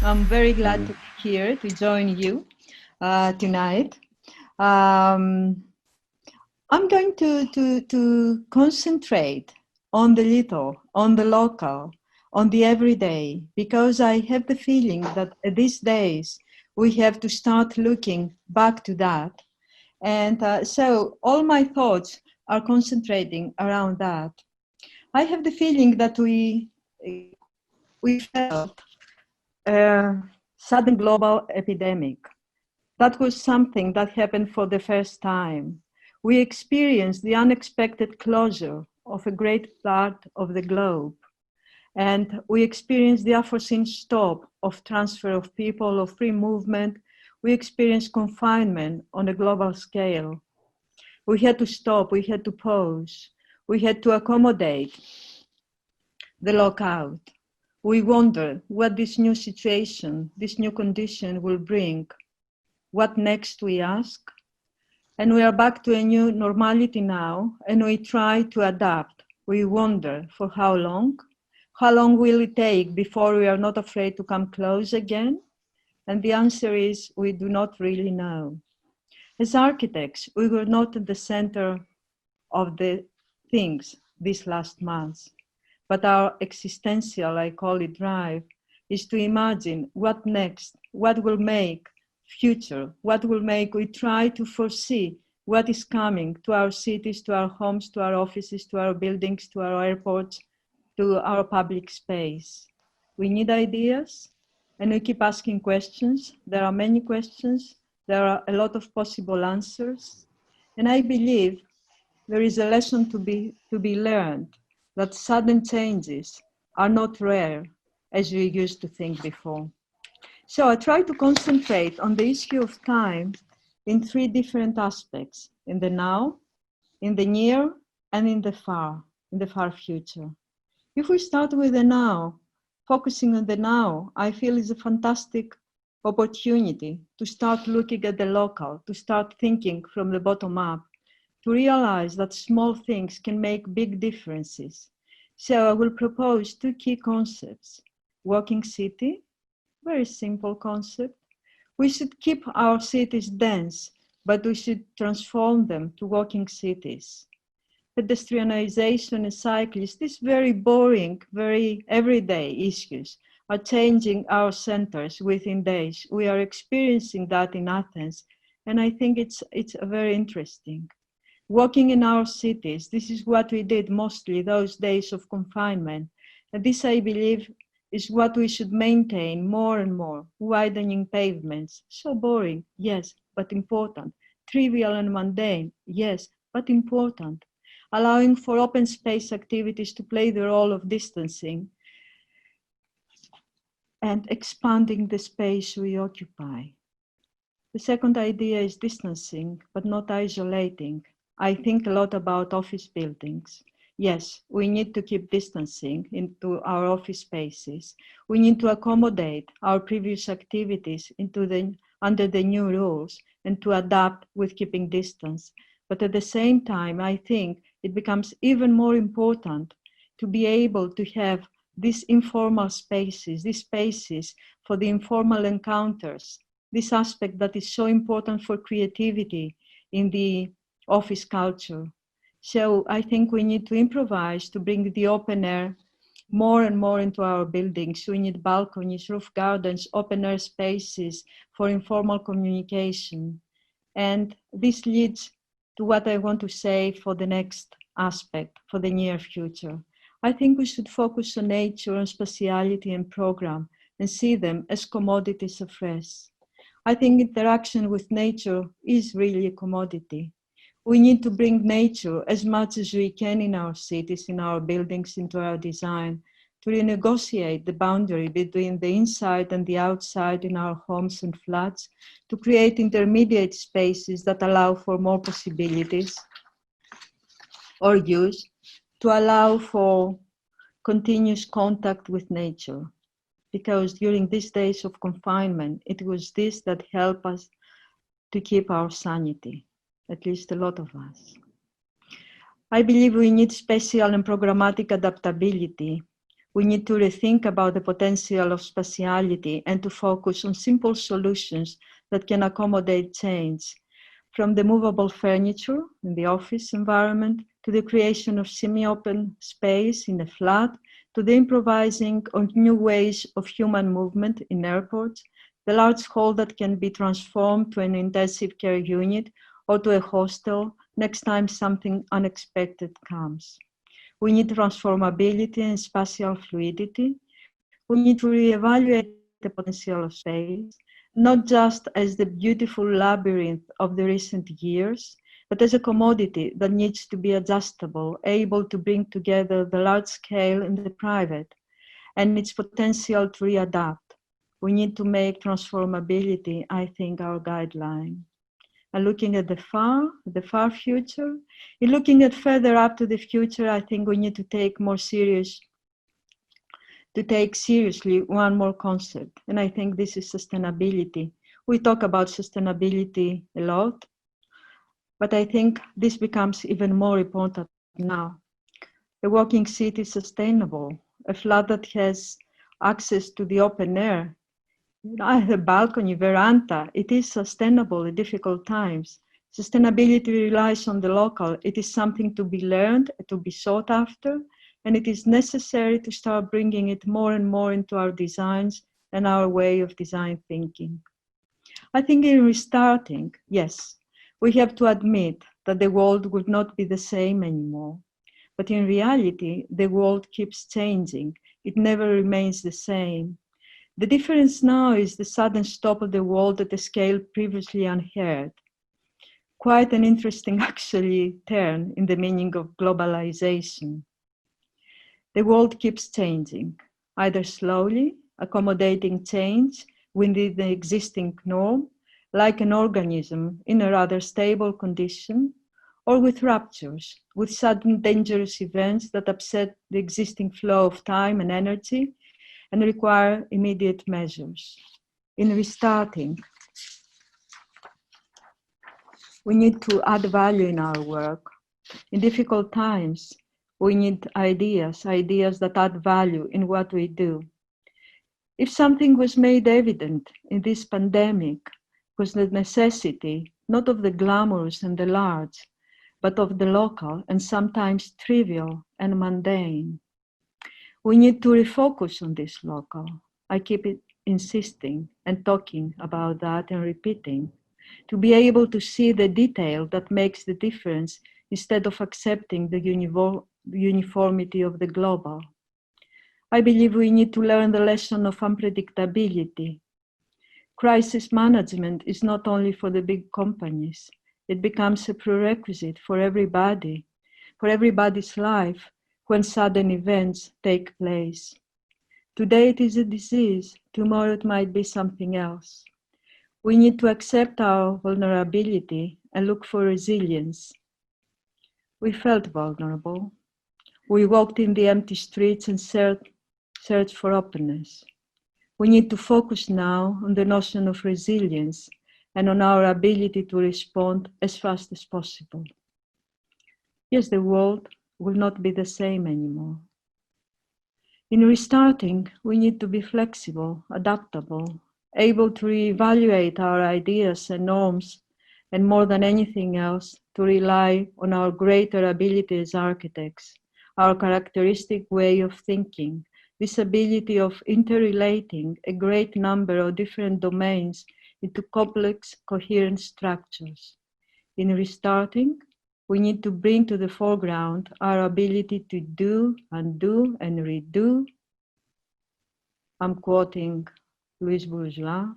I'm very glad to be here to join you tonight. I'm going to concentrate on the little, on the local, on the everyday, because I have the feeling that these days we have to start looking back to that. And so all my thoughts are concentrating around that. I have the feeling that we felt a sudden global epidemic. That was something that happened for the first time. We experienced the unexpected closure of a great part of the globe. And we experienced the unforeseen stop of transfer of people, of free movement. We experienced confinement on a global scale. We had to stop, we had to pause, we had to accommodate the lockout. We wonder what this new situation, this new condition will bring. What next, we ask? And we are back to a new normality now, and we try to adapt. We wonder for how long? How long will it take before we are not afraid to come close again? And the answer is, we do not really know. As architects, we were not at the center of the things this last month. But our existential, I call it, drive, is to imagine what next, what will make future, what will make, we try to foresee what is coming to our cities, to our homes, to our offices, to our buildings, to our airports, to our public space. We need ideas, and we keep asking questions. There are many questions. There are a lot of possible answers. And I believe there is a lesson to be learned, that sudden changes are not rare as we used to think before. So I try to concentrate on the issue of time in three different aspects: in the now, in the near, and in the far future. If we start with the now, focusing on the now, I feel is a fantastic opportunity to start looking at the local, to start thinking from the bottom up, to realize that small things can make big differences. So I will propose two key concepts. Walking city, very simple concept. We should keep our cities dense, but we should transform them to walking cities. Pedestrianization and cyclists, these very boring, very everyday issues are changing our centers within days. We are experiencing that in Athens, and I think it's very interesting. Walking in our cities, this is what we did mostly those days of confinement. And this, I believe, is what we should maintain more and more. Widening pavements, so boring, yes, but important. Trivial and mundane, yes, but important. Allowing for open space activities to play the role of distancing and expanding the space we occupy. The second idea is distancing, but not isolating. I think a lot about office buildings. Yes, we need to keep distancing into our office spaces. We need to accommodate our previous activities under the new rules and to adapt with keeping distance. But at the same time, I think it becomes even more important to be able to have these informal spaces, these spaces for the informal encounters, this aspect that is so important for creativity in the office culture. So I think we need to improvise to bring the open air more and more into our buildings. We need balconies, roof gardens, open air spaces for informal communication. And this leads to what I want to say for the next aspect, for the near future. I think we should focus on nature and spatiality and program and see them as commodities afresh. I think interaction with nature is really a commodity. We need to bring nature as much as we can in our cities, in our buildings, into our design, to renegotiate the boundary between the inside and the outside in our homes and flats, to create intermediate spaces that allow for more possibilities or use, to allow for continuous contact with nature. Because during these days of confinement, it was this that helped us to keep our sanity, at least a lot of us. I believe we need spatial and programmatic adaptability. We need to rethink about the potential of spatiality and to focus on simple solutions that can accommodate change, from the movable furniture in the office environment to the creation of semi-open space in a flat, to the improvising on new ways of human movement in airports, the large hall that can be transformed to an intensive care unit or to a hostel next time something unexpected comes. We need transformability and spatial fluidity. We need to reevaluate the potential of space, not just as the beautiful labyrinth of the recent years, but as a commodity that needs to be adjustable, able to bring together the large scale and the private, and its potential to readapt. We need to make transformability, I think, our guideline. And looking at the far future, in looking at further up to the future, I think we need to take seriously one more concept, and I think this is sustainability. We talk about sustainability a lot, but I think this becomes even more important now. A walking city is sustainable. A flat that has access to the open air, a balcony, veranda, it is sustainable in difficult times. Sustainability relies on the local. It is something to be learned, to be sought after, and it is necessary to start bringing it more and more into our designs and our way of design thinking. I think in restarting, yes, we have to admit that the world would not be the same anymore. But in reality, the world keeps changing. It never remains the same. The difference now is the sudden stop of the world at a scale previously unheard. Quite an interesting, actually, turn in the meaning of globalization. The world keeps changing, either slowly, accommodating change within the existing norm, like an organism in a rather stable condition, or with ruptures, with sudden dangerous events that upset the existing flow of time and energy and require immediate measures. In restarting, we need to add value in our work. In difficult times, we need ideas that add value in what we do. If something was made evident in this pandemic, was the necessity not of the glamorous and the large, but of the local and sometimes trivial and mundane. We need to refocus on this local. I keep insisting and talking about that and repeating, to be able to see the detail that makes the difference instead of accepting the uniformity of the global. I believe we need to learn the lesson of unpredictability. Crisis management is not only for the big companies. It becomes a prerequisite for everybody, for everybody's life when sudden events take place. Today it is a disease, tomorrow it might be something else. We need to accept our vulnerability and look for resilience. We felt vulnerable. We walked in the empty streets and searched for openness. We need to focus now on the notion of resilience and on our ability to respond as fast as possible. Yes, the world will not be the same anymore. In restarting, we need to be flexible, adaptable, able to reevaluate our ideas and norms, and more than anything else, to rely on our greater ability as architects, our characteristic way of thinking, this ability of interrelating a great number of different domains into complex, coherent structures. In restarting, we need to bring to the foreground our ability to do, undo, and redo. I'm quoting Louis Bourgeois,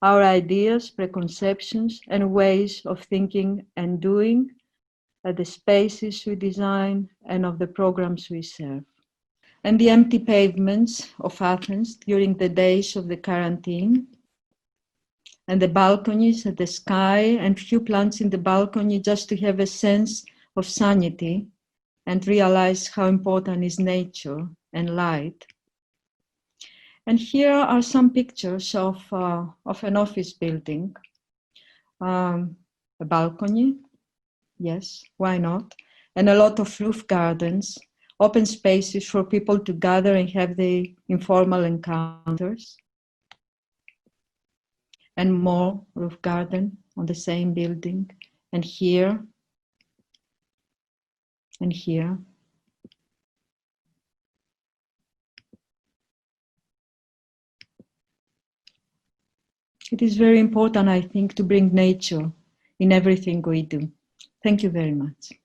our ideas, preconceptions, and ways of thinking and doing at the spaces we design and of the programs we serve. And the empty pavements of Athens during the days of the quarantine, and the balconies and the sky and few plants in the balcony just to have a sense of sanity and realize how important is nature and light. And here are some pictures of an office building. A balcony, yes, why not? And a lot of roof gardens, open spaces for people to gather and have the informal encounters, and more roof garden on the same building, and here, and here. It is very important, I think, to bring nature in everything we do. Thank you very much.